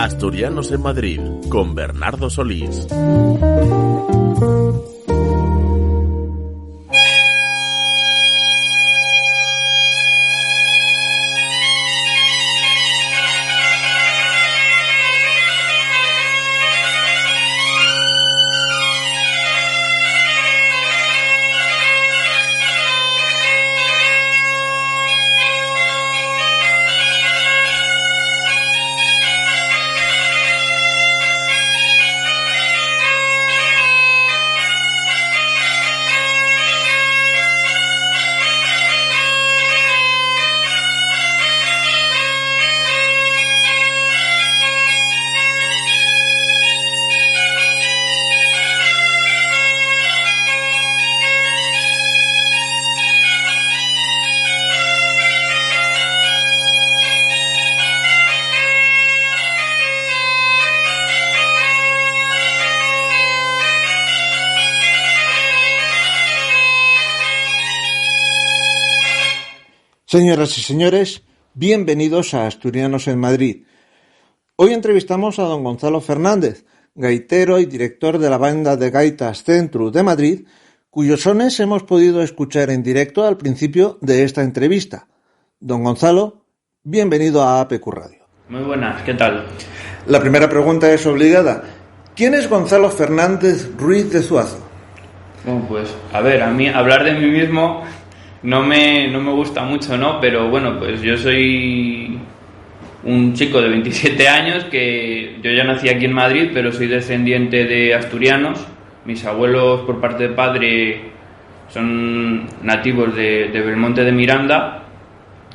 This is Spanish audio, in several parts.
Asturianos en Madrid, con Bernardo Solís. Señoras y señores, bienvenidos a Asturianos en Madrid. Hoy entrevistamos a don Gonzalo Fernández, gaitero y director de la banda de gaitas Centru de Madrid, cuyos sones hemos podido escuchar en directo al principio de esta entrevista. Don Gonzalo, bienvenido a APQ Radio. Muy buenas, ¿qué tal? La primera pregunta es obligada. ¿Quién es Gonzalo Fernández Ruiz de Zuazo? Bueno, pues, a ver, a mí hablar de mí mismo no me gusta mucho, ¿no? Pero bueno, pues yo soy un chico de 27 años que yo ya nací aquí en Madrid, pero soy descendiente de asturianos. Mis abuelos por parte de padre son nativos de Belmonte de Miranda.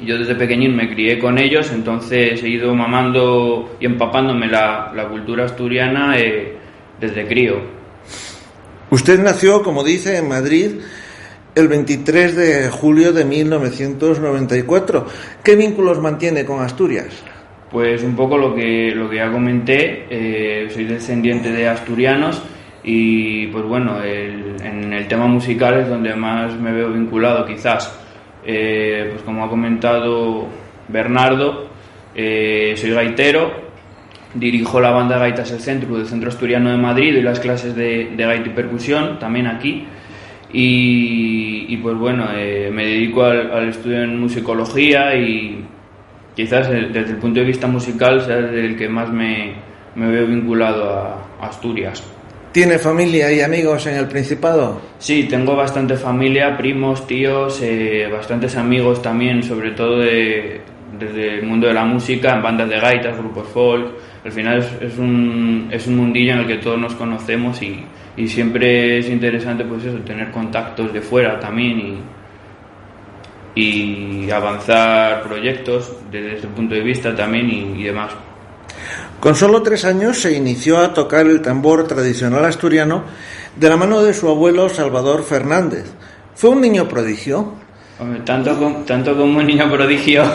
Y yo desde pequeñín me crié con ellos, entonces he ido mamando y empapándome la cultura asturiana desde crío. Usted nació, como dice, en Madrid el 23 de julio de 1994. ¿Qué vínculos mantiene con Asturias? Pues un poco lo que ya comenté, soy descendiente de asturianos y pues bueno, en el tema musical es donde más me veo vinculado quizás. Pues como ha comentado Bernardo, soy gaitero, dirijo la banda de gaitas El Centru del Centro Asturiano de Madrid y las clases de gaita y percusión también aquí. Y pues bueno, me dedico al estudio en musicología y quizás desde el punto de vista musical sea el que más me veo vinculado a Asturias. ¿Tiene familia y amigos en el Principado? Sí, tengo bastante familia, primos, tíos, bastantes amigos también, sobre todo desde el mundo de la música, en bandas de gaitas, grupos folk. Al final es un mundillo en el que todos nos conocemos y siempre es interesante pues eso, tener contactos de fuera también y avanzar proyectos desde ese punto de vista también y demás. Con solo 3 años se inició a tocar el tambor tradicional asturiano de la mano de su abuelo Salvador Fernández. ¿Fue un niño prodigio? Hombre, tanto como un niño prodigio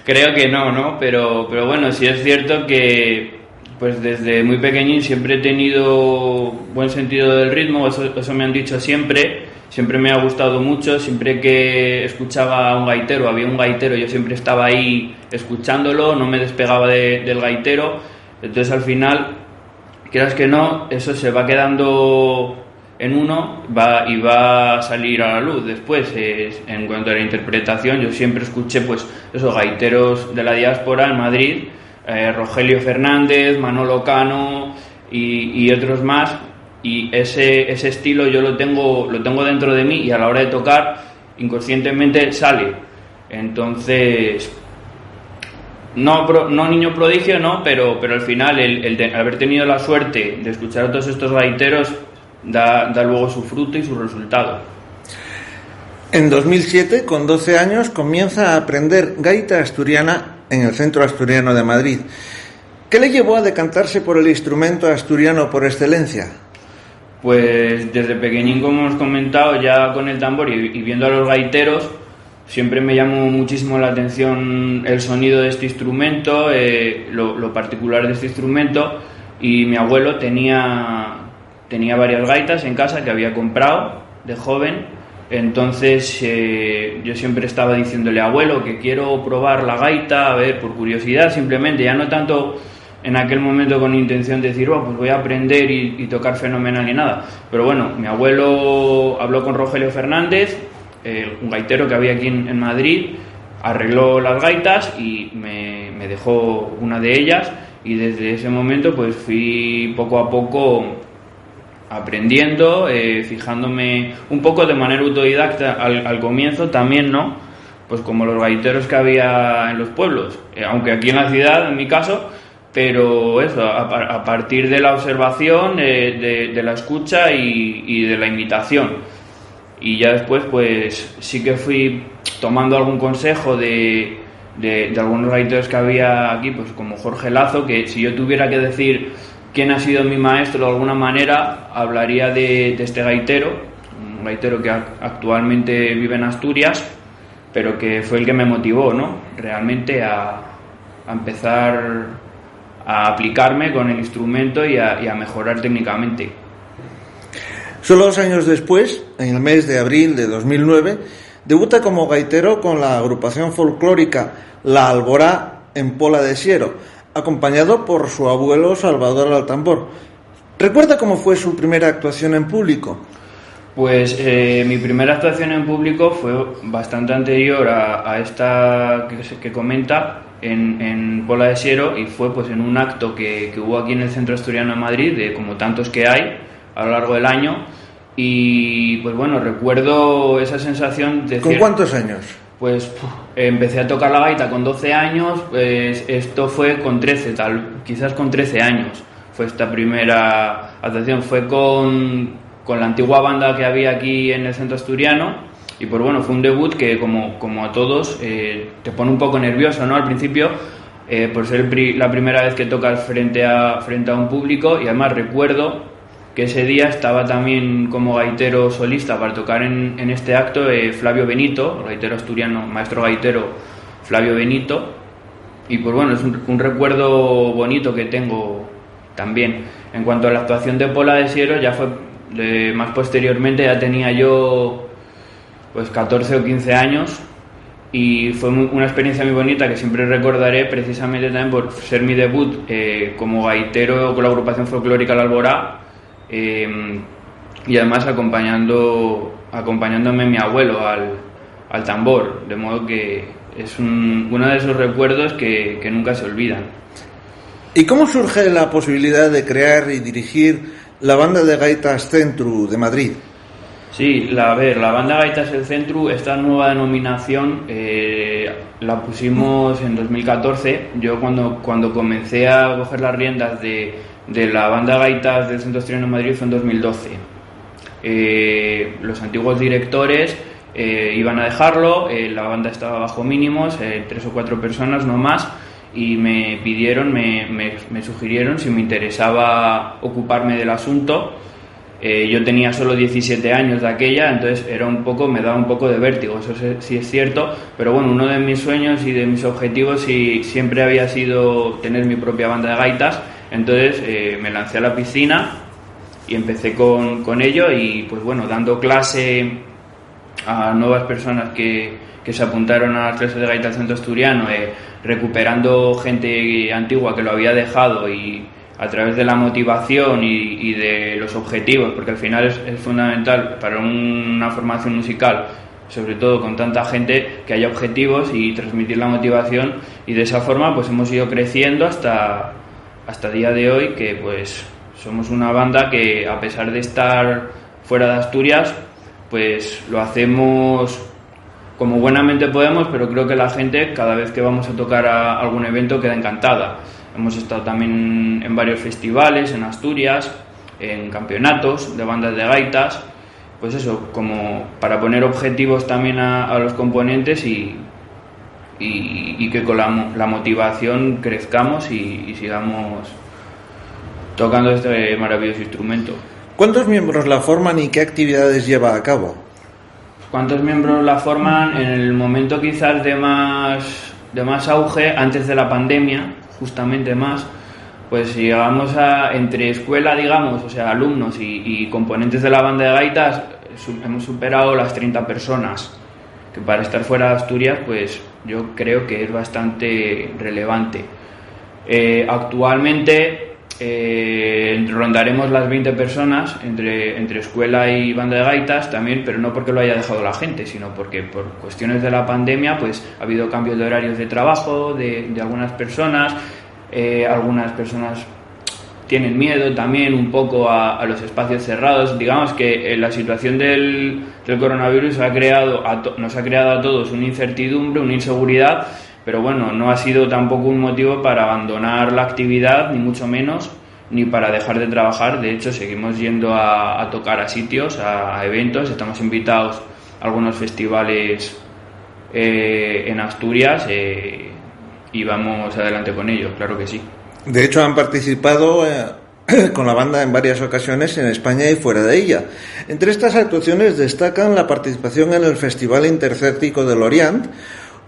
creo que no, pero bueno, sí es cierto que pues desde muy pequeñín siempre he tenido buen sentido del ritmo, eso me han dicho siempre me ha gustado mucho, siempre que escuchaba a un gaitero, había un gaitero, yo siempre estaba ahí escuchándolo, no me despegaba del gaitero, entonces al final, quieras que no, eso se va quedando en uno y va a salir a la luz después. En cuanto a la interpretación, yo siempre escuché pues esos gaiteros de la diáspora en Madrid, Rogelio Fernández, Manolo Cano y otros más, y ese estilo yo lo tengo dentro de mí y a la hora de tocar inconscientemente sale. Entonces no niño prodigio, no, pero al final el de haber tenido la suerte de escuchar a todos estos gaiteros da luego su fruto y su resultado. En 2007, con 12 años, comienza a aprender gaita asturiana en el Centro Asturiano de Madrid. ¿Qué le llevó a decantarse por el instrumento asturiano por excelencia? Pues desde pequeñín, como hemos comentado, ya con el tambor y viendo a los gaiteros, siempre me llamó muchísimo la atención el sonido de este instrumento, lo particular de este instrumento, y mi abuelo tenía varias gaitas en casa que había comprado de joven. Entonces yo siempre estaba diciéndole, abuelo, que quiero probar la gaita, a ver, por curiosidad simplemente, ya no tanto en aquel momento con intención de decir, pues voy a aprender y tocar fenomenal y nada. Pero bueno, mi abuelo habló con Rogelio Fernández, un gaitero que había aquí en Madrid, arregló las gaitas y me dejó una de ellas, y desde ese momento pues fui poco a poco aprendiendo, fijándome un poco de manera autodidacta al comienzo también, ¿no? Pues como los gaiteros que había en los pueblos, aunque aquí en la ciudad, en mi caso, pero eso, a partir de la observación, de la escucha y de la imitación. Y ya después pues sí que fui tomando algún consejo de algunos gaiteros que había aquí, pues como Jorge Lazo, que si yo tuviera que decir quién ha sido mi maestro de alguna manera, hablaría de este gaitero, un gaitero que actualmente vive en Asturias, pero que fue el que me motivó, ¿no? Realmente a empezar a aplicarme con el instrumento y a mejorar técnicamente. Solo 2 años después, en el mes de abril de 2009, debuta como gaitero con la agrupación folclórica La Alborá en Pola de Siero, acompañado por su abuelo Salvador al tambor. ¿Recuerda cómo fue su primera actuación en público? Pues mi primera actuación en público fue bastante anterior a esta que comenta, en Pola de Siero, y fue pues en un acto que hubo aquí en el Centro Asturiano de Madrid, de como tantos que hay a lo largo del año. Y pues bueno, recuerdo esa sensación de... ¿Con cuántos años? Pues empecé a tocar la gaita con 12 años, pues esto fue con 13, quizás con 13 años. Fue esta primera actuación, fue con la antigua banda que había aquí en el Centro Asturiano, y pues bueno, fue un debut que como a todos te pone un poco nervioso, ¿no? Al principio, por ser la primera vez que tocas frente a un público, y además recuerdo que ese día estaba también como gaitero solista para tocar en este acto Flavio Benito, gaitero asturiano, maestro gaitero Flavio Benito, y pues bueno, es un recuerdo bonito que tengo también. En cuanto a la actuación de Pola de Siero, ya fue más posteriormente, ya tenía yo pues 14 o 15 años, y fue una experiencia muy bonita que siempre recordaré, precisamente también por ser mi debut como gaitero con la agrupación folclórica La Alborá. Y además acompañándome mi abuelo al tambor, de modo que es uno de esos recuerdos que nunca se olvidan. ¿Y cómo surge la posibilidad de crear y dirigir la banda de gaitas Centru de Madrid? Sí, la banda Gaitas El Centru, esta nueva denominación la pusimos en 2014. Yo cuando comencé a coger las riendas de la banda Gaitas del Centro Asturiano de Madrid fue en 2012. Los antiguos directores iban a dejarlo, la banda estaba bajo mínimos, 3 o 4 personas, no más, y me pidieron, me sugirieron si me interesaba ocuparme del asunto. Yo tenía solo 17 años de aquella, entonces me daba un poco de vértigo, eso sí es cierto, pero bueno, uno de mis sueños y de mis objetivos siempre había sido tener mi propia banda de gaitas. Entonces me lancé a la piscina y empecé con ello, y pues bueno, dando clase a nuevas personas que se apuntaron a las clases de gaita del Centro Asturiano, recuperando gente antigua que lo había dejado, y a través de la motivación y de los objetivos, porque al final es fundamental para una formación musical, sobre todo con tanta gente, que haya objetivos y transmitir la motivación, y de esa forma pues hemos ido creciendo hasta día de hoy, que pues somos una banda que, a pesar de estar fuera de Asturias, pues lo hacemos como buenamente podemos, pero creo que la gente, cada vez que vamos a tocar a algún evento, queda encantada. Hemos estado también en varios festivales en Asturias, en campeonatos de bandas de gaitas, pues eso, como para poner objetivos también a los componentes, y que con la motivación crezcamos y sigamos tocando este maravilloso instrumento. ¿Cuántos miembros la forman y qué actividades lleva a cabo? ¿Cuántos miembros la forman? En el momento quizás de más auge, antes de la pandemia, justamente más, pues llegamos entre escuela, digamos, o sea, alumnos y componentes de la banda de gaitas, hemos superado las 30 personas, que para estar fuera de Asturias, pues yo creo que es bastante relevante. Actualmente rondaremos las 20 personas entre escuela y banda de gaitas también, pero no porque lo haya dejado la gente, sino porque por cuestiones de la pandemia pues ha habido cambios de horarios de trabajo de algunas personas. Algunas personas tienen miedo también un poco a los espacios cerrados. Digamos que la situación del coronavirus nos ha creado a todos una incertidumbre, una inseguridad, pero bueno, no ha sido tampoco un motivo para abandonar la actividad, ni mucho menos, ni para dejar de trabajar. De hecho, seguimos yendo a tocar a sitios, a eventos. Estamos invitados a algunos festivales en Asturias y vamos adelante con ello, claro que sí. De hecho, han participado con la banda en varias ocasiones en España y fuera de ella. Entre estas actuaciones destacan la participación en el Festival Intercértico de Lorient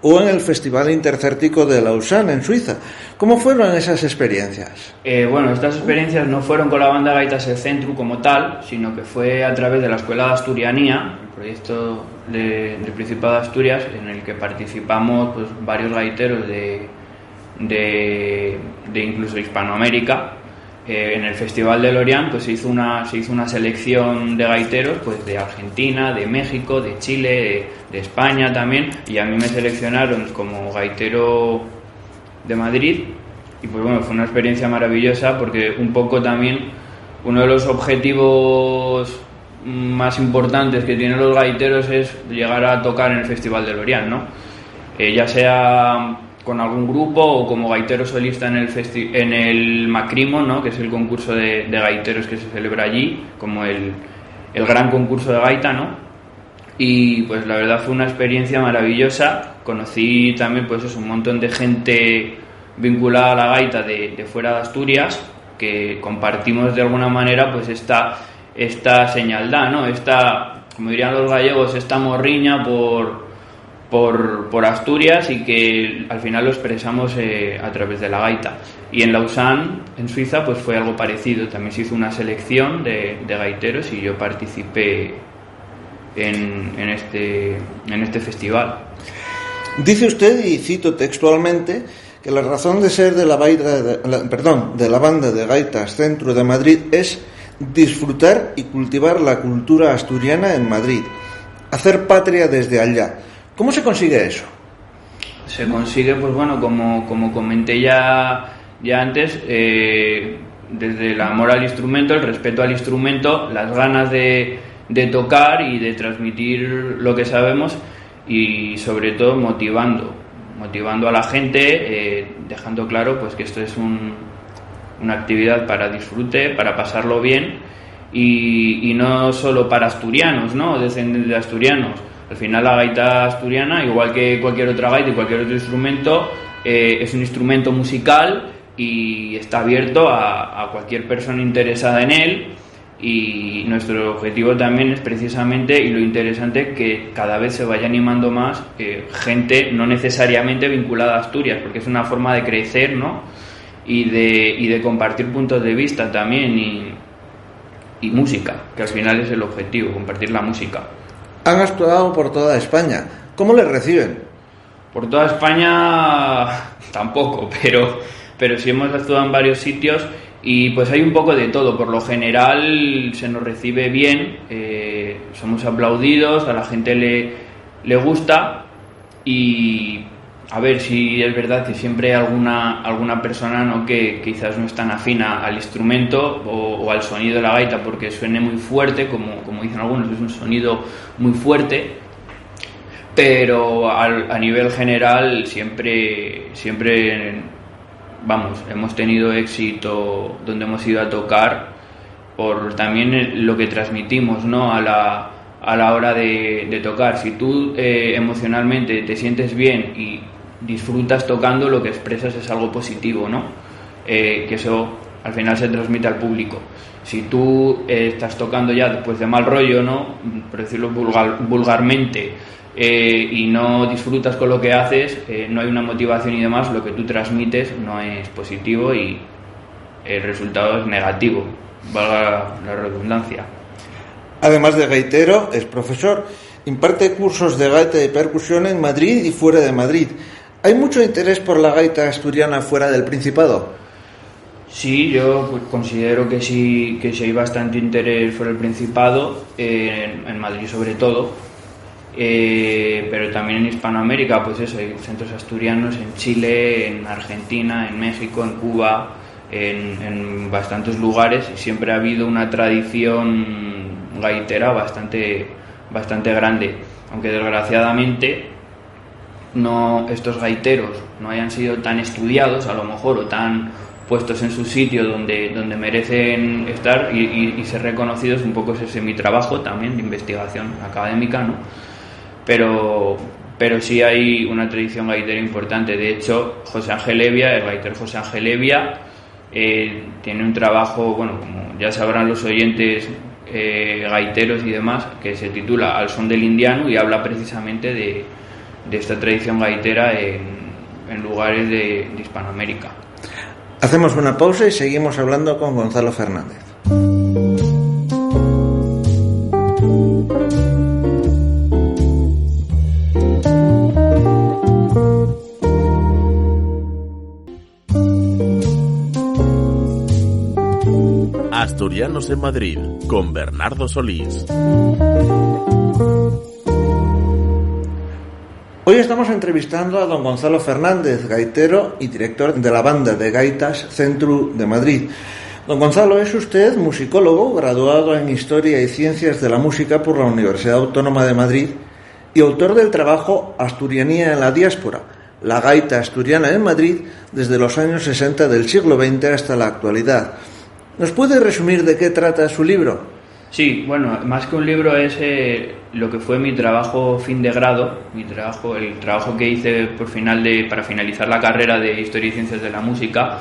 o en el Festival Intercértico de Lausanne, en Suiza. ¿Cómo fueron esas experiencias? Bueno, estas experiencias no fueron con la banda Gaitas El Centro como tal, sino que fue a través de la Escuela de Asturianía, el proyecto del Principado de Asturias, en el que participamos pues, varios gaiteros de incluso Hispanoamérica. En el Festival de Lorient pues se hizo una selección de gaiteros pues de Argentina, de México, de Chile, de España también, y a mí me seleccionaron como gaitero de Madrid. Y pues bueno, fue una experiencia maravillosa porque un poco también uno de los objetivos más importantes que tienen los gaiteros es llegar a tocar en el Festival de Lorient, ¿no? Ya sea con algún grupo o como gaitero solista en el Macrimo, ¿no? Que es el concurso de gaiteros que se celebra allí, como el gran concurso de gaita, ¿no? Y pues la verdad fue una experiencia maravillosa. Conocí también pues un montón de gente vinculada a la gaita de fuera de Asturias, que compartimos de alguna manera pues esta señaldad, ¿no? Esta, como dirían los gallegos, esta morriña por Asturias, y que al final lo expresamos a través de la gaita. Y en Lausanne, en Suiza, pues fue algo parecido. También se hizo una selección de gaiteros y yo participé en este festival. Dice usted, y cito textualmente, que la razón de ser de la banda de gaitas Centro de Madrid es disfrutar y cultivar la cultura asturiana en Madrid, hacer patria desde allá. ¿Cómo se consigue eso? Se consigue, pues bueno, como comenté ya antes, desde el amor al instrumento, el respeto al instrumento, las ganas de tocar y de transmitir lo que sabemos, y sobre todo motivando a la gente, dejando claro pues que esto es una actividad para disfrute, para pasarlo bien, y no solo para asturianos, ¿no? Descendientes de asturianos. Al final la gaita asturiana, igual que cualquier otra gaita y cualquier otro instrumento, es un instrumento musical y está abierto a cualquier persona interesada en él. Y nuestro objetivo también es precisamente, y lo interesante, que cada vez se vaya animando más gente no necesariamente vinculada a Asturias, porque es una forma de crecer, ¿no? Y de compartir puntos de vista también, y música, que al final es el objetivo, compartir la música. Han actuado por toda España. ¿Cómo les reciben? Por toda España tampoco, pero sí hemos actuado en varios sitios. Y pues hay un poco de todo. Por lo general se nos recibe bien, somos aplaudidos, a la gente le gusta, y a ver si es verdad que siempre hay alguna persona, ¿no?, que quizás no es tan afina al instrumento o al sonido de la gaita, porque suene muy fuerte, como dicen algunos, es un sonido muy fuerte, pero a nivel general siempre vamos, hemos tenido éxito donde hemos ido a tocar, por también lo que transmitimos, ¿no?, a la hora de tocar. Si tú emocionalmente te sientes bien y disfrutas tocando, lo que expresas es algo positivo, ¿no? Que eso al final se transmite al público. Si tú estás tocando ya después de mal rollo, ¿no?, por decirlo vulgarmente, y no disfrutas con lo que haces, no hay una motivación y demás, lo que tú transmites no es positivo y el resultado es negativo, valga la redundancia. Además de gaitero, es profesor, imparte cursos de gaita y percusión en Madrid y fuera de Madrid. ¿Hay mucho interés por la gaita asturiana fuera del Principado? Sí, yo pues, considero que sí hay bastante interés por el Principado, en Madrid sobre todo, pero también en Hispanoamérica, pues eso, hay centros asturianos en Chile, en Argentina, en México, en Cuba, en bastantes lugares, y siempre ha habido una tradición gaitera bastante grande, aunque desgraciadamente estos gaiteros no hayan sido tan estudiados a lo mejor o tan puestos en su sitio donde merecen estar y ser reconocidos. Un poco ese es mi trabajo también de investigación académica, ¿no? Pero sí hay una tradición gaitera importante. De hecho, José Ángel Evia, el gaitero José Ángel Evia, tiene un trabajo, bueno, como ya sabrán los oyentes gaiteros y demás, que se titula Al son del indiano, y habla precisamente de esta tradición gaitera en lugares de Hispanoamérica. Hacemos una pausa y seguimos hablando con Gonzalo Fernández. Asturianos en Madrid, con Bernardo Solís. Hoy estamos entrevistando a don Gonzalo Fernández, gaitero y director de la banda de gaitas Centru de Madrid. Don Gonzalo, es usted musicólogo, graduado en Historia y Ciencias de la Música por la Universidad Autónoma de Madrid y autor del trabajo Asturianía en la diáspora, la gaita asturiana en Madrid desde los años 60 del siglo XX hasta la actualidad. ¿Nos puede resumir de qué trata su libro? Sí, bueno, más que un libro es lo que fue mi trabajo fin de grado, el trabajo que hice para finalizar la carrera de Historia y Ciencias de la Música,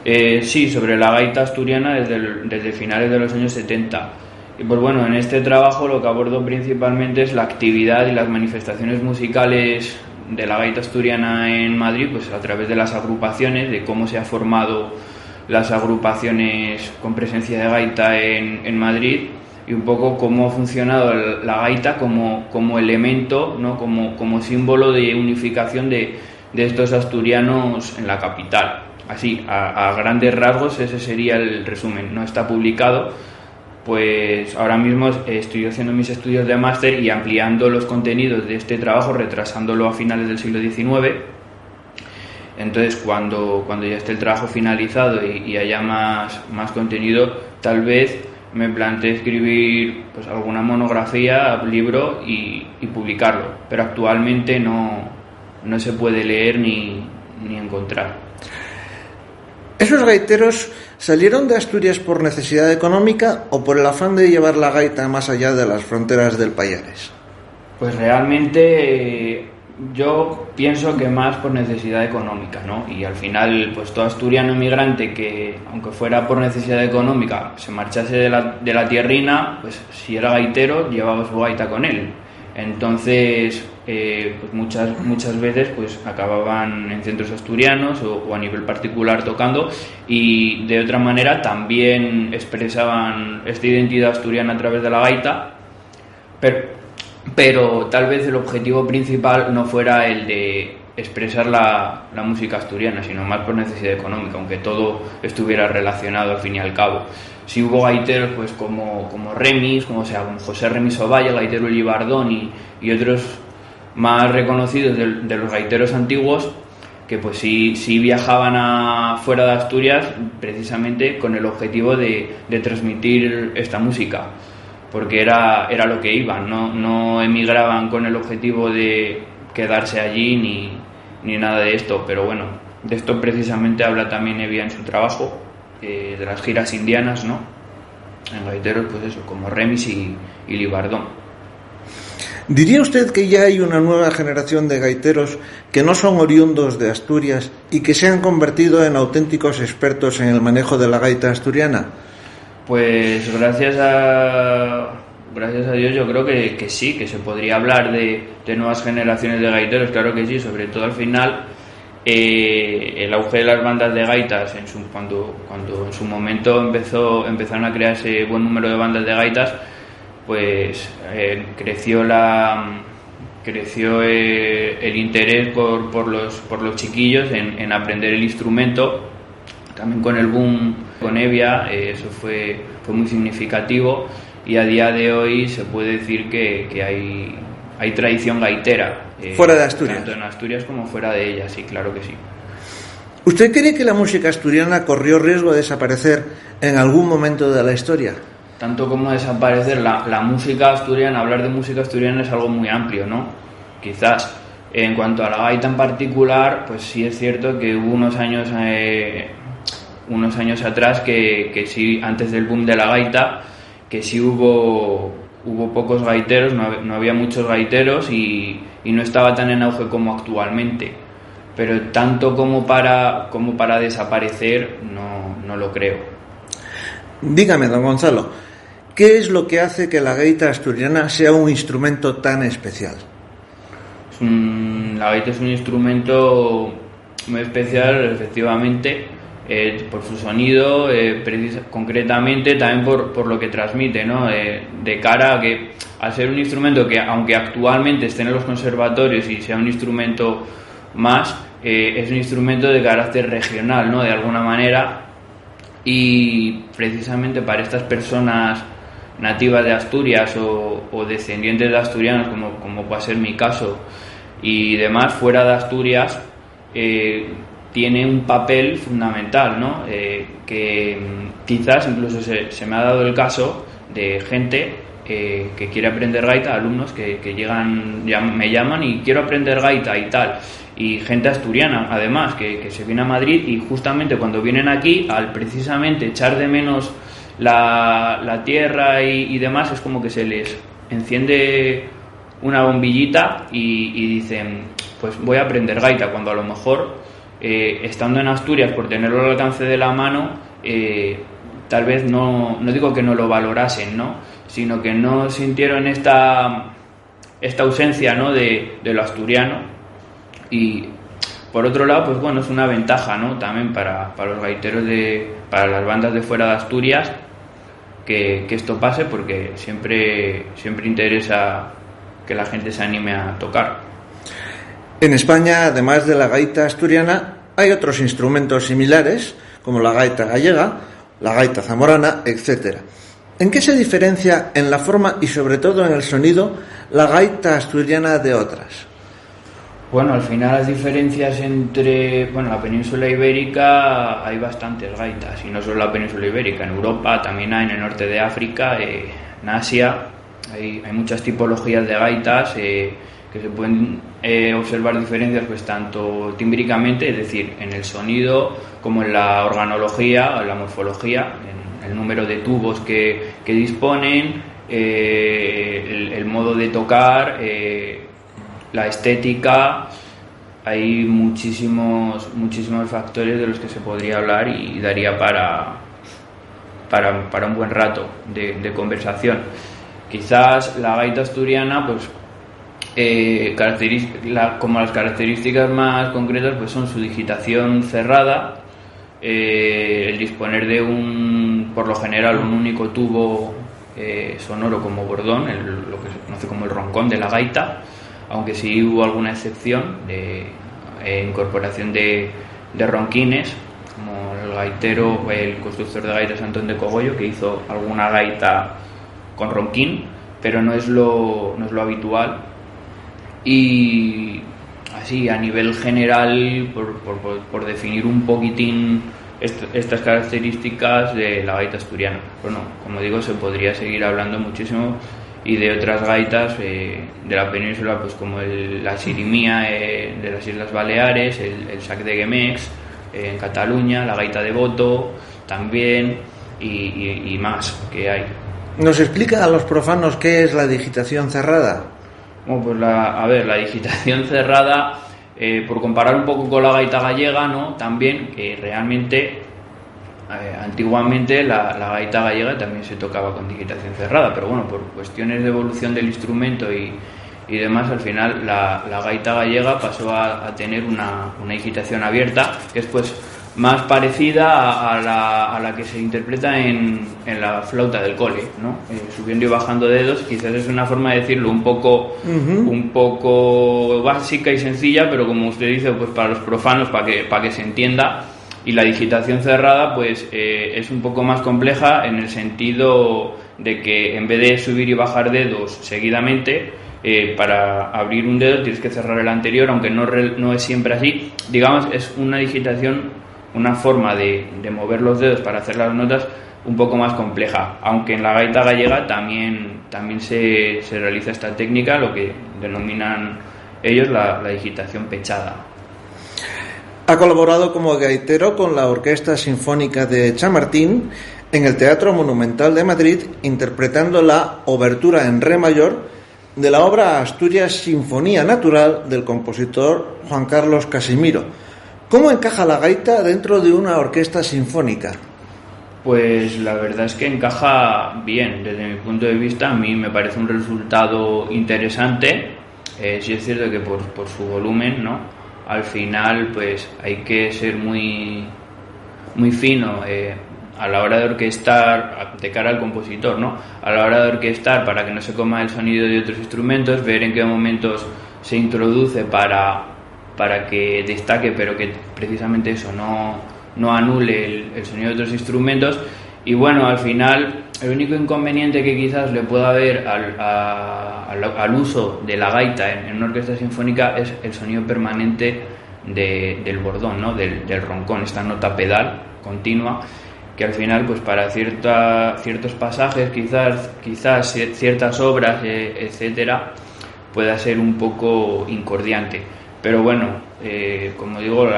sí, sobre la gaita asturiana desde finales de los años 70. Y pues bueno, en este trabajo lo que abordo principalmente es la actividad y las manifestaciones musicales de la gaita asturiana en Madrid, pues a través de las agrupaciones, de cómo se ha formado las agrupaciones con presencia de gaita en Madrid, y un poco cómo ha funcionado la gaita como elemento, ¿no? como símbolo de unificación de estos asturianos en la capital. Así, a grandes rasgos, ese sería el resumen. No está publicado, pues ahora mismo estoy haciendo mis estudios de máster y ampliando los contenidos de este trabajo, retrasándolo a finales del siglo XIX. Entonces, cuando ya esté el trabajo finalizado y haya más contenido, tal vez me planteé escribir pues alguna monografía, libro y publicarlo. Pero actualmente no se puede leer ni encontrar. ¿Esos gaiteros salieron de Asturias por necesidad económica o por el afán de llevar la gaita más allá de las fronteras del Pallares? Pues realmente yo pienso que más por necesidad económica, ¿no? Y al final, pues todo asturiano inmigrante que, aunque fuera por necesidad económica, se marchase de la tierrina, pues si era gaitero, llevaba su gaita con él. Entonces, pues muchas veces pues acababan en centros asturianos o a nivel particular tocando, y de otra manera también expresaban esta identidad asturiana a través de la gaita, pero tal vez el objetivo principal no fuera el de expresar la música asturiana, sino más por necesidad económica, aunque todo estuviera relacionado al fin y al cabo. Sí hubo gaiteros pues como Remis, como José Remis Ovalle, el gaitero Libardón, y otros más reconocidos de los gaiteros antiguos, que pues sí viajaban fuera de Asturias precisamente con el objetivo de transmitir esta música, porque era lo que iban, no emigraban con el objetivo de quedarse allí ni nada de esto. Pero bueno, de esto precisamente habla también Evia en su trabajo, de las giras indianas, ¿no? En gaiteros, pues eso, como Remis y Libardón. ¿Diría usted que ya hay una nueva generación de gaiteros que no son oriundos de Asturias y que se han convertido en auténticos expertos en el manejo de la gaita asturiana? Pues gracias a Dios yo creo que sí, que se podría hablar de nuevas generaciones de gaiteros, claro que sí, sobre todo al final. El auge de las bandas de gaitas, cuando en su momento empezaron a crearse buen número de bandas de gaitas, pues creció creció el interés por los chiquillos en aprender el instrumento. También con el boom con Evia, eso fue muy significativo, y a día de hoy se puede decir que hay tradición gaitera. Fuera de Asturias. Tanto en Asturias como fuera de ella, sí, claro que sí. ¿Usted cree que la música asturiana corrió riesgo de desaparecer en algún momento de la historia? Tanto como desaparecer la música asturiana, hablar de música asturiana es algo muy amplio, ¿no? Quizás en cuanto a la gaita en particular, pues sí es cierto que hubo unos años atrás que sí, antes del boom de la gaita, que sí hubo pocos gaiteros, no había muchos gaiteros y no estaba tan en auge como actualmente. Pero tanto como para desaparecer, no lo creo. Dígame, don Gonzalo, ¿qué es lo que hace que la gaita asturiana sea un instrumento tan especial? La gaita es un instrumento muy especial, efectivamente, por su sonido, concretamente también por lo que transmite, ¿no? De cara a que, al ser un instrumento que, aunque actualmente esté en los conservatorios y sea un instrumento más, es un instrumento de carácter regional, ¿no? De alguna manera, y precisamente para estas personas nativas de Asturias o descendientes de asturianos, como puede ser mi caso, y demás, fuera de Asturias, tiene un papel fundamental, ¿no? Que quizás incluso se me ha dado el caso de gente que quiere aprender gaita, alumnos que llegan, me llaman y quiero aprender gaita y tal, y gente asturiana además que se viene a Madrid, y justamente cuando vienen aquí, al precisamente echar de menos la tierra y demás, es como que se les enciende una bombillita y dicen, pues voy a aprender gaita, cuando a lo mejor estando en Asturias, por tenerlo al alcance de la mano, tal vez no digo que no lo valorasen, ¿no? Sino que no sintieron esta ausencia, ¿no? de lo asturiano. Y por otro lado, pues bueno, es una ventaja, ¿no? También para los gaiteros, para las bandas de fuera de Asturias, que esto pase, porque siempre interesa que la gente se anime a tocar. En España, además de la gaita asturiana, hay otros instrumentos similares, como la gaita gallega, la gaita zamorana, etc. ¿En qué se diferencia en la forma y sobre todo en el sonido la gaita asturiana de otras? Bueno, al final las diferencias entre la península ibérica, hay bastantes gaitas, y no solo la península ibérica, en Europa también hay, en el norte de África, en Asia, hay muchas tipologías de gaitas, que se pueden observar diferencias, pues tanto tímbricamente, es decir, en el sonido, como en la organología, en la morfología, en el número de tubos que disponen, el modo de tocar, la estética. Hay muchísimos factores de los que se podría hablar y daría para un buen rato de conversación. Quizás la gaita asturiana, pues como las características más concretas, pues son su digitación cerrada, el disponer de por lo general un único tubo sonoro como bordón, lo que se conoce como el roncón de la gaita, aunque sí hubo alguna excepción de incorporación de ronquines, como el constructor de gaitas Antón de Cogollo, que hizo alguna gaita con ronquín, pero no es lo habitual. Y así, a nivel general, por definir un poquitín estas características de la gaita asturiana. Bueno, como digo, se podría seguir hablando muchísimo, y de otras gaitas de la península, pues como la sirimía de las Islas Baleares, el sac de Guemex en Cataluña, la gaita de Boto también, y más que hay. ¿Nos explica a los profanos qué es la digitación cerrada? Bueno, pues la digitación cerrada, por comparar un poco con la gaita gallega, ¿no? También, que realmente antiguamente la gaita gallega también se tocaba con digitación cerrada, pero bueno, por cuestiones de evolución del instrumento y demás, al final la gaita gallega pasó a tener una digitación abierta, que es pues más parecida a la que se interpreta en la flauta del cole, ¿no? Subiendo y bajando dedos, quizás es una forma de decirlo un poco básica y sencilla, pero como usted dice, pues para los profanos, para que se entienda. Y la digitación cerrada pues es un poco más compleja en el sentido de que en vez de subir y bajar dedos seguidamente, para abrir un dedo tienes que cerrar el anterior, aunque no es siempre así. Digamos, es una digitación, una forma de mover los dedos para hacer las notas un poco más compleja, aunque en la gaita gallega también se realiza esta técnica, lo que denominan ellos la digitación pechada. Ha colaborado como gaitero con la Orquesta Sinfónica de Chamartín en el Teatro Monumental de Madrid, interpretando la obertura en re mayor de la obra Asturias Sinfonía Natural del compositor Juan Carlos Casimiro. ¿Cómo encaja la gaita dentro de una orquesta sinfónica? Pues la verdad es que encaja bien, desde mi punto de vista. A mí me parece un resultado interesante. Sí es cierto que por su volumen, ¿no? Al final pues hay que ser muy fino a la hora de orquestar, de cara al compositor, ¿no? A la hora de orquestar, para que no se coma el sonido de otros instrumentos, ver en qué momentos se introduce para que destaque, pero que precisamente eso no anule el sonido de otros instrumentos. Y bueno, al final el único inconveniente que quizás le pueda haber al uso de la gaita en una orquesta sinfónica es el sonido permanente del bordón, ¿no? del roncón, esta nota pedal continua, que al final pues para ciertos pasajes, quizás ciertas obras, etcétera, pueda ser un poco incordiante. Pero bueno, como digo,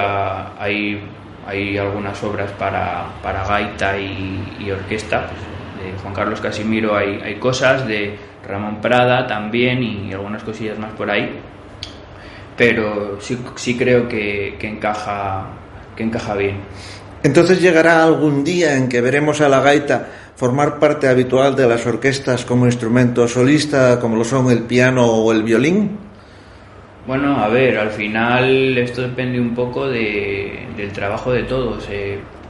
hay algunas obras para gaita y orquesta. Pues, de Juan Carlos Casimiro hay cosas, de Ramón Prada también, y algunas cosillas más por ahí. Pero sí creo que encaja bien. Entonces llegará algún día en que veremos a la gaita formar parte habitual de las orquestas como instrumento solista, como lo son el piano o el violín. Bueno, a ver, al final esto depende un poco del trabajo de todos.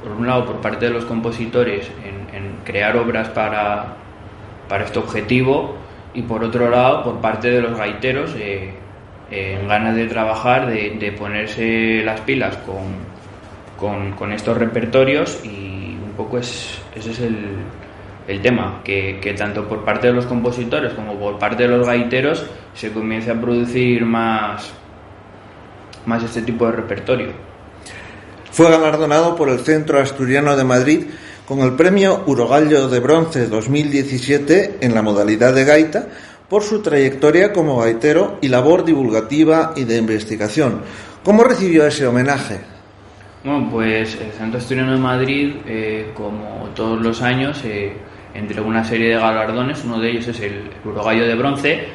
Por un lado, por parte de los compositores en crear obras para este objetivo, y por otro lado, por parte de los gaiteros en ganas de trabajar, de ponerse las pilas con estos repertorios. Y un poco ese es el tema, que tanto por parte de los compositores como por parte de los gaiteros se comience a producir más este tipo de repertorio. Fue galardonado por el Centro Asturiano de Madrid con el premio Urogallo de Bronce 2017 en la modalidad de gaita por su trayectoria como gaitero y labor divulgativa y de investigación. ¿Cómo recibió ese homenaje? Bueno, pues el Centro Asturiano de Madrid, como todos los años, entre una serie de galardones, uno de ellos es el Urogallo de Bronce,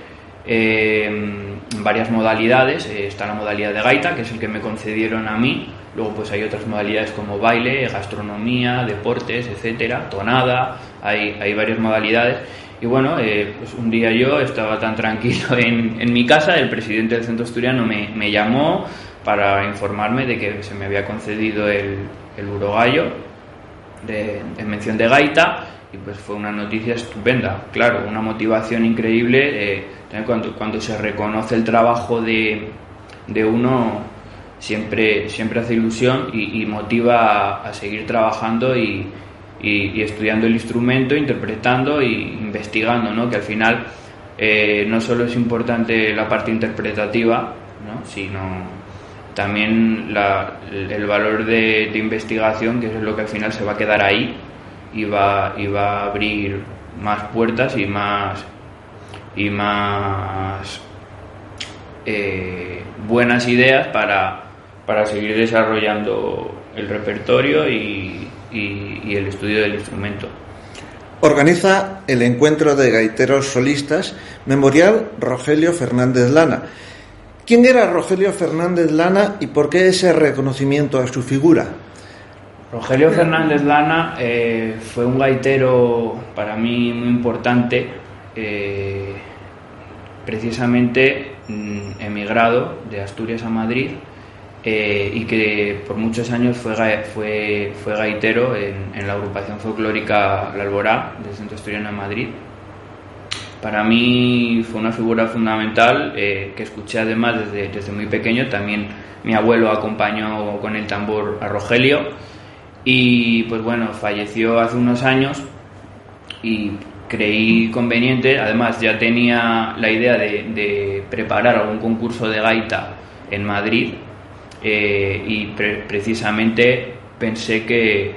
en varias modalidades. Está la modalidad de gaita, que es el que me concedieron a mí. Luego pues hay otras modalidades como baile, gastronomía, deportes, etcétera, tonada. Hay varias modalidades. Y bueno, pues un día yo estaba tan tranquilo en mi casa, el presidente del Centro Asturiano me llamó para informarme de que se me había concedido el Urogallo de mención de gaita. Y pues fue una noticia estupenda, claro, una motivación increíble. También cuando se reconoce el trabajo de uno, siempre hace ilusión y motiva a seguir trabajando y estudiando el instrumento, interpretando e investigando, ¿no? Que al final no solo es importante la parte interpretativa, ¿no? Sino también el valor de investigación, que es lo que al final se va a quedar ahí y va a abrir más puertas y más buenas ideas para seguir desarrollando el repertorio y el estudio del instrumento. Organiza el encuentro de gaiteros solistas Memorial Rogelio Fernández Lana. ¿Quién era Rogelio Fernández Lana y por qué ese reconocimiento a su figura? Rogelio Fernández Lana fue un gaitero para mí muy importante, precisamente emigrado de Asturias a Madrid y que por muchos años fue gaitero en la agrupación folclórica La Alborá del Centro Asturiano de Madrid. Para mí fue una figura fundamental que escuché además desde muy pequeño. También mi abuelo acompañó con el tambor a Rogelio y pues bueno, falleció hace unos años y creí conveniente, además ya tenía la idea de preparar algún concurso de gaita en Madrid y precisamente pensé que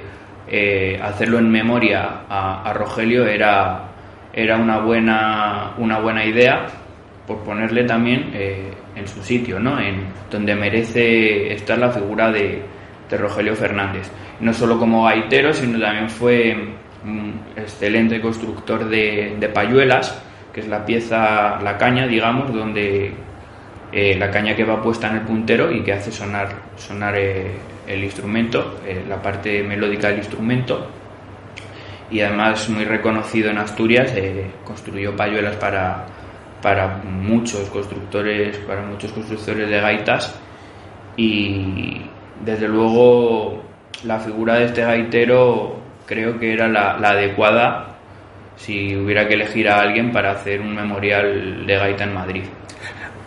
hacerlo en memoria a Rogelio era una buena idea, por ponerle también en su sitio, ¿no? En donde merece estar la figura de Rogelio Fernández. No solo como gaitero, sino también fue un excelente constructor de payuelas, que es la caña, digamos, donde la caña que va puesta en el puntero y que hace sonar el instrumento, la parte melódica del instrumento. Y además muy reconocido en Asturias, construyó payuelas para muchos constructores de gaitas, y desde luego la figura de este gaitero creo que era la adecuada si hubiera que elegir a alguien para hacer un memorial de gaita en Madrid.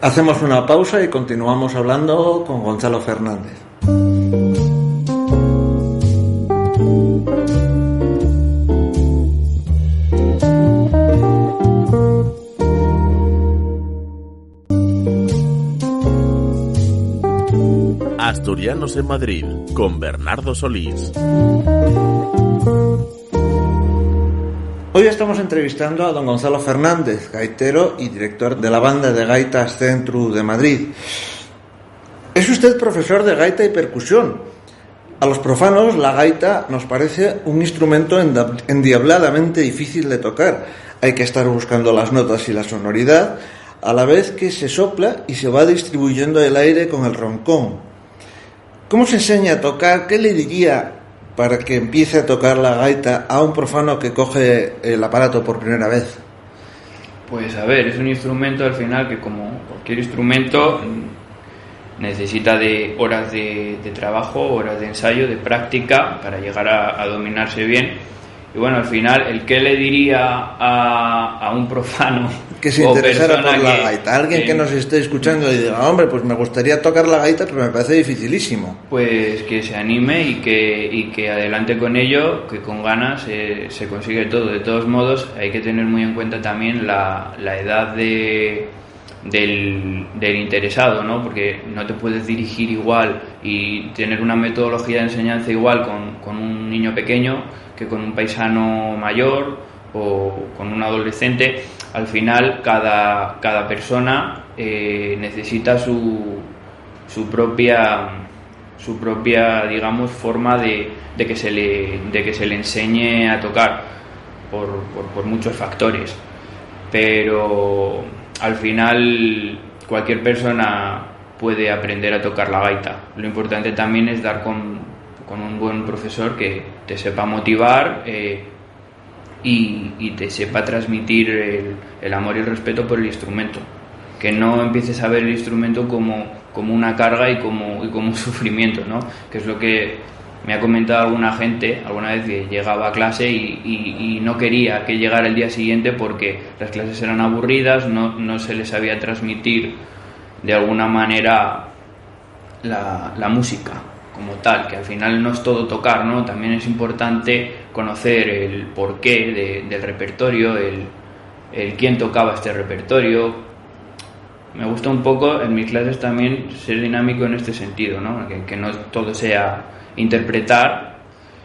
Hacemos una pausa y continuamos hablando con Gonzalo Fernández. Asturianos en Madrid, con Bernardo Solís. Hoy estamos entrevistando a don Gonzalo Fernández, gaitero y director de la banda de gaitas Centru de Madrid. Es usted profesor de gaita y percusión. A los profanos la gaita nos parece un instrumento endiabladamente difícil de tocar. Hay que estar buscando las notas y la sonoridad, a la vez que se sopla y se va distribuyendo el aire con el roncón. ¿Cómo se enseña a tocar? ¿Qué le diría para que empiece a tocar la gaita a un profano que coge el aparato por primera vez? Pues a ver, es un instrumento al final que, como cualquier instrumento, necesita de horas de trabajo, horas de ensayo, de práctica para llegar a dominarse bien. Y bueno, al final, ¿el qué le diría a un profano que se interesara por la gaita? Alguien que nos esté escuchando y diga, hombre, pues me gustaría tocar la gaita, pero me parece dificilísimo. Pues que se anime y que adelante con ello, que con ganas se consigue todo. De todos modos, hay que tener muy en cuenta también la edad del interesado, ¿no? Porque no te puedes dirigir igual y tener una metodología de enseñanza igual con un niño pequeño que con un paisano mayor o con un adolescente. Al final cada persona necesita su propia, digamos, forma de que se le enseñe a tocar por muchos factores, pero al final cualquier persona puede aprender a tocar la gaita. Lo importante también es dar con un buen profesor que te sepa motivar y te sepa transmitir el amor y el respeto por el instrumento. Que no empieces a ver el instrumento como una carga y como un sufrimiento, ¿no? Que es lo que me ha comentado alguna gente alguna vez, que llegaba a clase y no quería que llegara el día siguiente porque las clases eran aburridas, no se les sabía transmitir de alguna manera la música como tal, que al final no es todo tocar, ¿no? También es importante conocer el porqué del repertorio, el quién tocaba este repertorio. Me gusta un poco en mis clases también ser dinámico en este sentido, ¿no? Que no todo sea interpretar,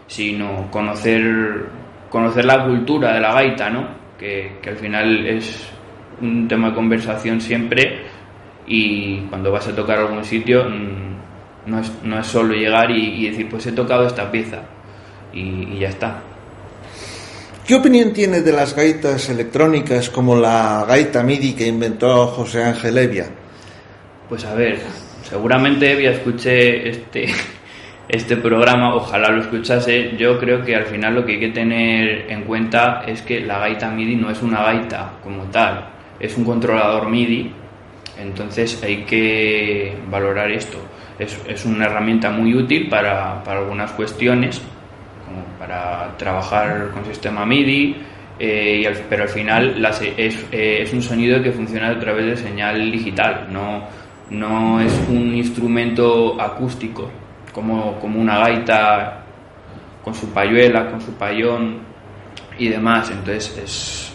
sino conocer la cultura de la gaita, ¿no? Que al final es un tema de conversación siempre, y cuando vas a tocar a algún sitio no es solo llegar y decir, pues he tocado esta pieza y ya está. ¿Qué opinión tiene de las gaitas electrónicas como la gaita MIDI que inventó José Ángel Evia? Pues a ver, seguramente Evia escuché este programa, ojalá lo escuchase. Yo creo que al final lo que hay que tener en cuenta es que la gaita MIDI no es una gaita como tal, es un controlador MIDI, entonces hay que valorar esto. es una herramienta muy útil para algunas cuestiones, como para trabajar con sistema MIDI, pero al final es un sonido que funciona a través de señal digital, no es un instrumento acústico como una gaita con su payuela, con su payón y demás. Entonces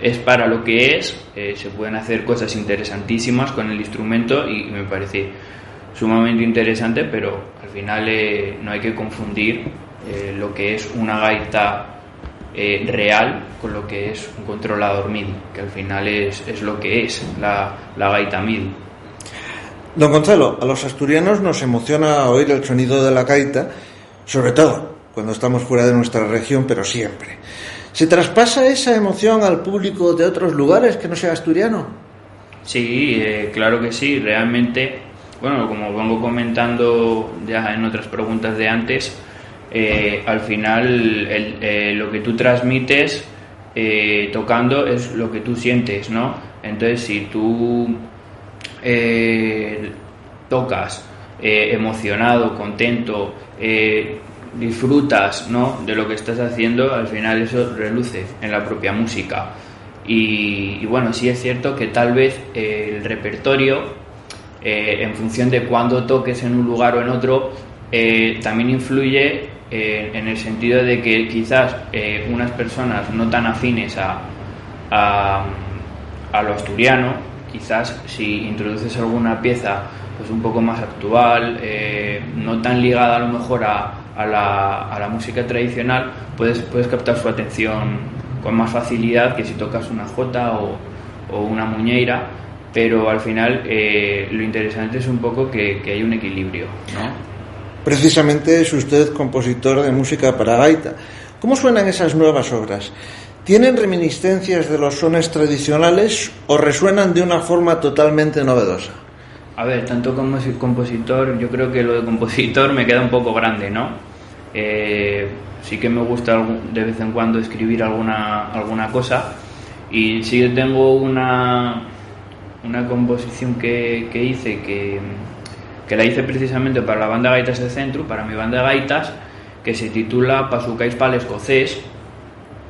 es para lo que se pueden hacer cosas interesantísimas con el instrumento y me parece sumamente interesante, pero al final no hay que confundir lo que es una gaita real con lo que es un controlador MIDI, que al final es lo que es la gaita MIDI. Don Gonzalo, a los asturianos nos emociona oír el sonido de la gaita, sobre todo cuando estamos fuera de nuestra región, pero siempre. ¿Se traspasa esa emoción al público de otros lugares que no sea asturiano? Sí, claro que sí. Realmente, bueno, como vengo comentando ya en otras preguntas de antes, al final lo que tú transmites tocando es lo que tú sientes, ¿no? Entonces, si tú tocas emocionado, contento, disfrutas, ¿no?, de lo que estás haciendo, al final eso reluce en la propia música. Y bueno, sí es cierto que tal vez el repertorio, en función de cuándo toques en un lugar o en otro, también influye en el sentido de que quizás unas personas no tan afines a lo asturiano, quizás si introduces alguna pieza pues un poco más actual, no tan ligada a lo mejor a la música tradicional, puedes captar su atención con más facilidad que si tocas una jota o una muñeira, pero al final lo interesante es un poco que hay un equilibrio, ¿no? Precisamente es usted compositor de música para gaita. ¿Cómo suenan esas nuevas obras? ¿Tienen reminiscencias de los sones tradicionales o resuenan de una forma totalmente novedosa? A ver, tanto como compositor, yo creo que lo de compositor me queda un poco grande, ¿no? Sí que me gusta de vez en cuando escribir alguna cosa, y sí que tengo una composición que hice que la hice precisamente para la banda Gaitas del Centro, para mi banda de gaitas, que se titula Pasucais pa'l escocés.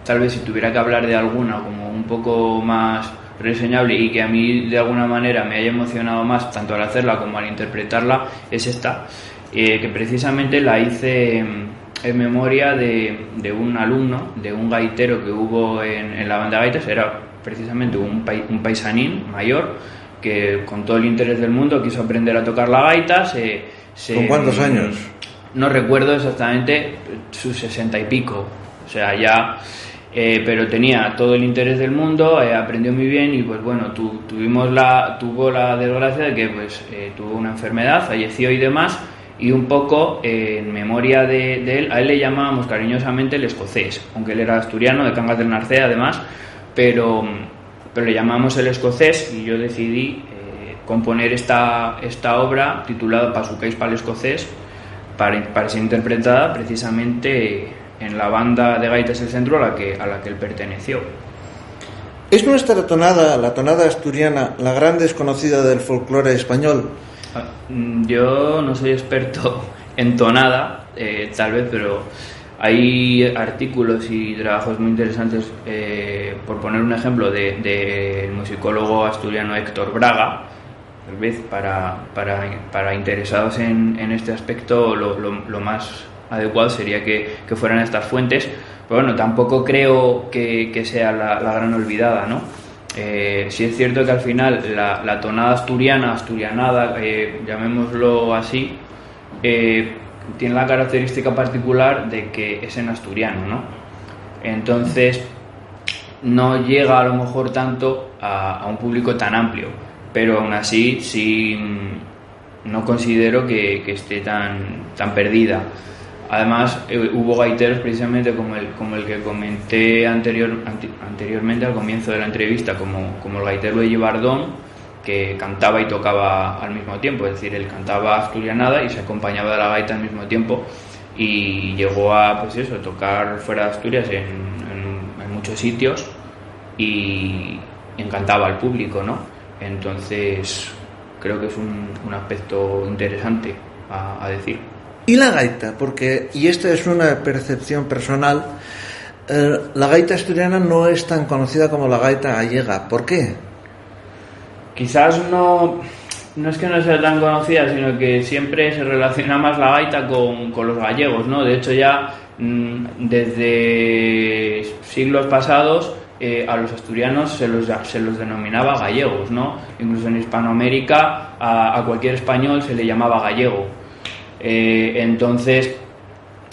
Tal vez si tuviera que hablar de alguna como un poco más reseñable y que a mí de alguna manera me haya emocionado más tanto al hacerla como al interpretarla, es esta, que precisamente la hice en memoria de un alumno, de un gaitero que hubo en la banda de gaitas. Era precisamente un paisanín mayor que con todo el interés del mundo quiso aprender a tocar la gaita. ¿Con cuántos años? No recuerdo exactamente, sus 60 y pico, o sea, ya... pero tenía todo el interés del mundo, aprendió muy bien y pues bueno, tuvo la desgracia de que pues tuvo una enfermedad, falleció y demás, y un poco en memoria de él, a él le llamábamos cariñosamente el escocés, aunque él era asturiano, de Cangas del Narcea además, pero le llamábamos el escocés, y yo decidí componer esta obra titulada Pasucais pa'l escocés para ser interpretada precisamente en la banda de Gaitas del Centro a la que él perteneció. ¿Es nuestra tonada, la tonada asturiana, la gran desconocida del folclore español? Yo no soy experto en tonada, tal vez, pero hay artículos y trabajos muy interesantes, por poner un ejemplo, del musicólogo asturiano Héctor Braga. Tal vez para interesados en este aspecto lo más adecuado sería que fueran estas fuentes, pero bueno, tampoco creo que sea la gran olvidada, ¿no? Sí es cierto que al final la tonada asturianada, llamémoslo así, tiene la característica particular de que es en asturiano, ¿no? Entonces no llega a lo mejor tanto a un público tan amplio, pero aún así sí no considero que esté tan perdida. Además, hubo gaiteros precisamente como el que comenté anteriormente al comienzo de la entrevista, como el gaitero de Bardón, que cantaba y tocaba al mismo tiempo, es decir, él cantaba asturianada y se acompañaba de la gaita al mismo tiempo, y llegó a tocar fuera de Asturias en muchos sitios y encantaba al público, ¿no? Entonces creo que es un aspecto interesante a decir. ¿Y la gaita? Porque, y esta es una percepción personal, la gaita asturiana no es tan conocida como la gaita gallega. ¿Por qué? Quizás no es que no sea tan conocida, sino que siempre se relaciona más la gaita con los gallegos, ¿no? De hecho, ya desde siglos pasados a los asturianos se los denominaba gallegos, ¿no? Incluso en Hispanoamérica a cualquier español se le llamaba gallego. Entonces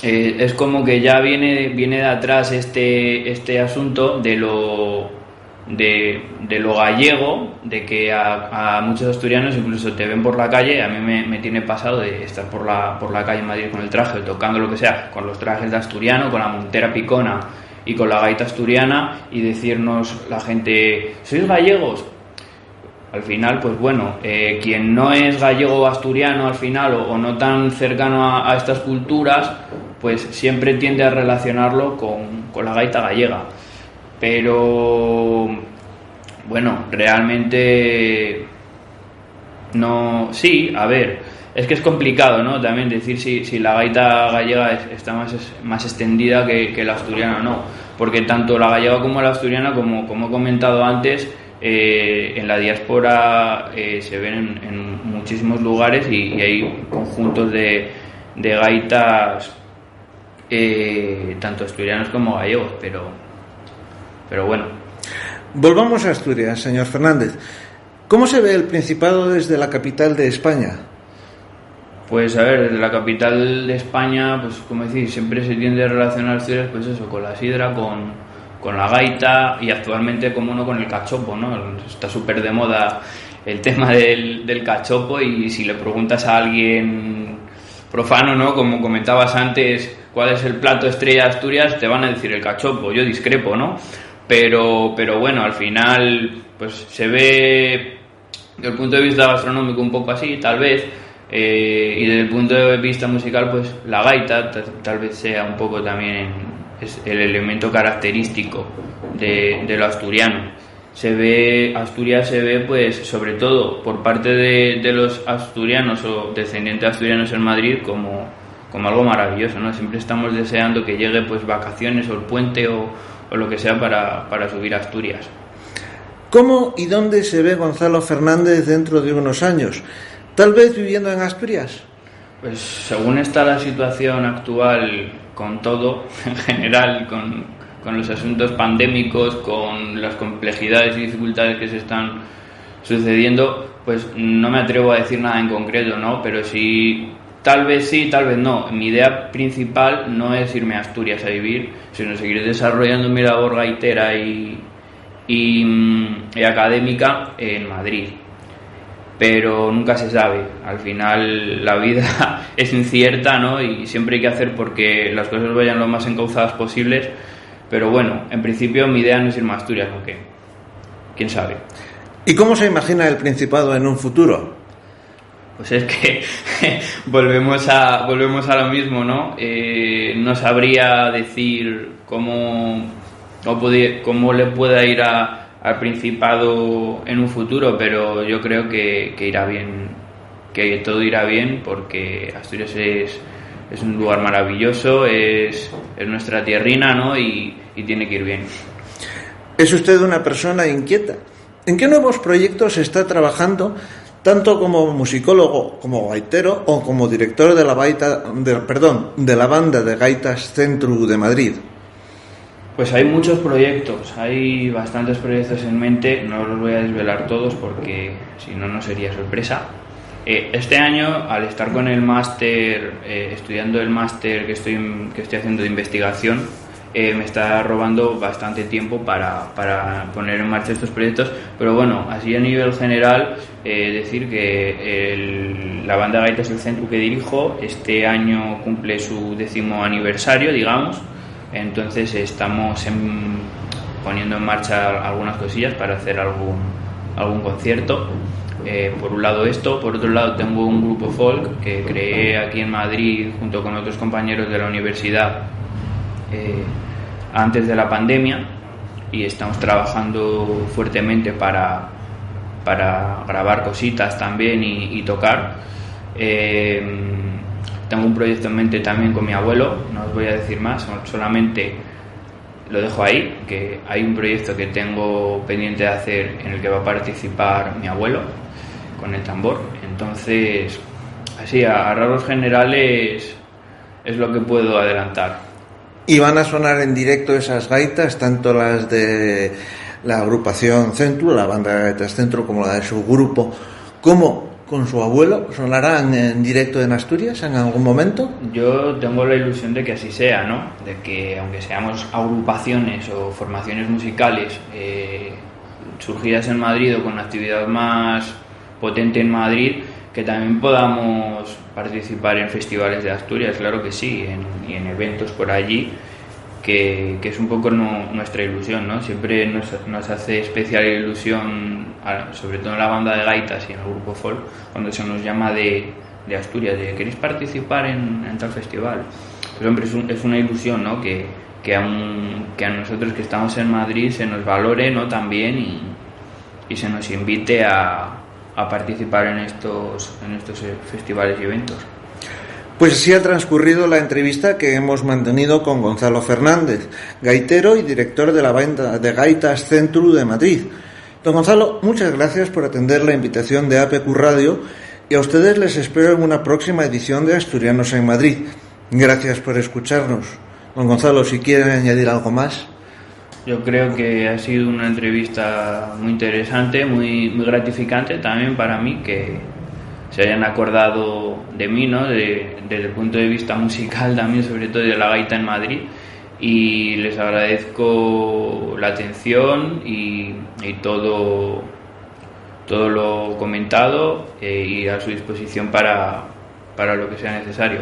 es como que ya viene de atrás este asunto de lo gallego, de que a muchos asturianos incluso te ven por la calle. A mí me tiene pasado de estar por la calle en Madrid con el traje, tocando lo que sea, con los trajes de asturiano, con la montera picona y con la gaita asturiana, y decirnos la gente: ¿sois gallegos? Al final, pues bueno, quien no es gallego o asturiano al final, o no tan cercano a estas culturas, pues siempre tiende a relacionarlo con la gaita gallega. Pero bueno, realmente no. Sí, a ver, es que es complicado, ¿no? También decir si la gaita gallega está más extendida que la asturiana, no. Porque tanto la gallega como la asturiana, como he comentado antes, en la diáspora se ven en muchísimos lugares, y hay conjuntos de gaitas tanto asturianos como gallegos, pero bueno. Volvamos a Asturias, señor Fernández. ¿Cómo se ve el Principado desde la capital de España? Pues a ver, desde la capital de España, pues como decís, siempre se tiende a relacionar Asturias, pues eso, con la sidra, con la gaita, y actualmente, como no, con el cachopo, ¿no? Está súper de moda el tema del cachopo, y si le preguntas a alguien profano, ¿no?, como comentabas antes, cuál es el plato estrella de Asturias, te van a decir el cachopo. Yo discrepo, ¿no? Pero bueno, al final pues se ve desde el punto de vista gastronómico un poco así, tal vez, y desde el punto de vista musical, pues la gaita tal vez sea un poco también es el elemento característico de lo asturiano. Asturias se ve, pues, sobre todo por parte de los asturianos o descendientes de asturianos en Madrid, como algo maravilloso, ¿no? Siempre estamos deseando que llegue, pues, vacaciones o el puente o lo que sea para subir a Asturias. ¿Cómo y dónde se ve Gonzalo Fernández dentro de unos años? ¿Tal vez viviendo en Asturias? Pues según está la situación actual, con todo, en general, con los asuntos pandémicos, con las complejidades y dificultades que se están sucediendo, pues no me atrevo a decir nada en concreto, ¿no? Pero sí, tal vez no. Mi idea principal no es irme a Asturias a vivir, sino seguir desarrollando mi labor gaitera y académica en Madrid. Pero nunca se sabe. Al final la vida es incierta, ¿no? Y siempre hay que hacer porque las cosas vayan lo más encauzadas posibles. Pero bueno, en principio mi idea no es irme a Asturias, aunque quién sabe. ¿Y cómo se imagina el Principado en un futuro? Pues es que volvemos a lo mismo, ¿no? No sabría decir cómo le pueda ir al Principado en un futuro, pero yo creo que irá bien, que todo irá bien, porque Asturias es un lugar maravilloso, es nuestra tierrina, ¿no? Y tiene que ir bien. Es usted una persona inquieta. ¿En qué nuevos proyectos está trabajando, tanto como musicólogo, como gaitero o como director de la banda de gaitas Centru de Madrid? Pues hay muchos proyectos, hay bastantes proyectos en mente. No los voy a desvelar todos porque si no, no sería sorpresa. Este año, al estar con el máster, estudiando el máster que estoy haciendo de investigación, me está robando bastante tiempo para poner en marcha estos proyectos. Pero bueno, así a nivel general, decir que la banda de gaitas del Centru que dirijo este año cumple su 10º aniversario, digamos. Entonces estamos poniendo en marcha algunas cosillas para hacer algún concierto. Por un lado esto, por otro lado tengo un grupo folk que creé aquí en Madrid junto con otros compañeros de la universidad antes de la pandemia, y estamos trabajando fuertemente para grabar cositas también y tocar. tengo un proyecto en mente también con mi abuelo, no os voy a decir más, solamente lo dejo ahí, que hay un proyecto que tengo pendiente de hacer en el que va a participar mi abuelo con el tambor. Entonces, así a rasgos generales es lo que puedo adelantar. ¿Y van a sonar en directo esas gaitas, tanto las de la agrupación Centro, la banda de gaitas Centro, como la de su grupo, como con su abuelo? ¿Sonarán en directo en Asturias en algún momento? Yo tengo la ilusión de que así sea, ¿no? De que aunque seamos agrupaciones o formaciones musicales surgidas en Madrid o con actividad más potente en Madrid, que también podamos participar en festivales de Asturias, claro que sí, y en eventos por allí, que es un poco nuestra ilusión, ¿no? Siempre nos hace especial ilusión, sobre todo en la banda de gaitas y en el grupo folk, cuando se nos llama de Asturias, de ¿queréis participar en tal festival? Pues hombre, es una ilusión, ¿no? Que a nosotros que estamos en Madrid se nos valore, ¿no? También y se nos invite a participar en estos festivales y eventos. Pues así ha transcurrido la entrevista que hemos mantenido con Gonzalo Fernández, gaitero y director de la banda de gaitas Centro de Madrid. Don Gonzalo, muchas gracias por atender la invitación de APQ Radio y a ustedes les espero en una próxima edición de Asturianos en Madrid. Gracias por escucharnos. Don Gonzalo, si quieren añadir algo más. Yo creo que ha sido una entrevista muy interesante, muy gratificante también para mí, que se hayan acordado de mí, ¿no? Desde el punto de vista musical también, sobre todo de la gaita en Madrid, y les agradezco la atención y todo lo comentado y a su disposición para lo que sea necesario.